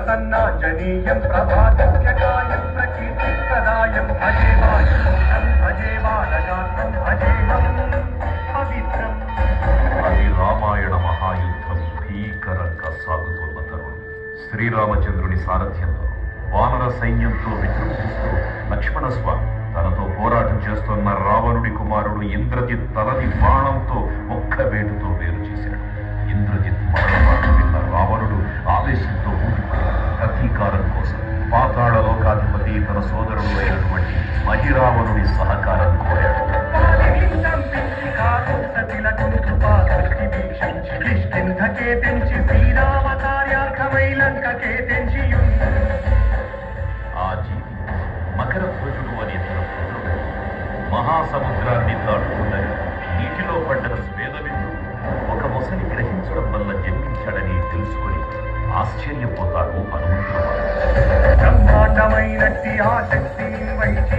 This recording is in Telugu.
ప్రసన్నాంజనేయం ప్రభాదిత్యకాయం ప్రకీర్తిప్రదాయం భజే బాలగాత్రం భజేహం పవిత్రం. అది రామాయణ మహాయుద్ధం భీకరంగా సాగుతున్న తరుణం. శ్రీరామచంద్రుని సారథ్యంలో వానర సైన్యంతో విజృంభిస్తూ లక్ష్మణస్వామి తనతో పోరాటం చేస్తున్న రావణుడి కుమారుడు ఇంద్రజిత్ తలని బాణంతో ఒక్క వేటుతో వేరు చేశాడు. ఇంద్రజిత్ మరణవార్త విన్న రావణుడు ఆవేశంతో ఊగిపోయి ప్రతీకారం కోసం పాతాళ లోకాధిపతి తన సోదరుడు అయినటువంటి మహిరావణుడి సహకారం కోరాడు. ఆ జీవి మకర ధ్వజుడు అనే తన పుత్రుడు మహాసముద్రాన్ని దాటుకుండగా నీటిలో పడ్డ స్వేదవిందు ఒక మొసలి గ్రహించడం వల్ల జన్మించాడని తెలుసుకుని ఆశ్చర్యపోతాడు హనుమంతుడు. బ్రహ్మాండమైనట్టి ఆ శక్తిని వైచి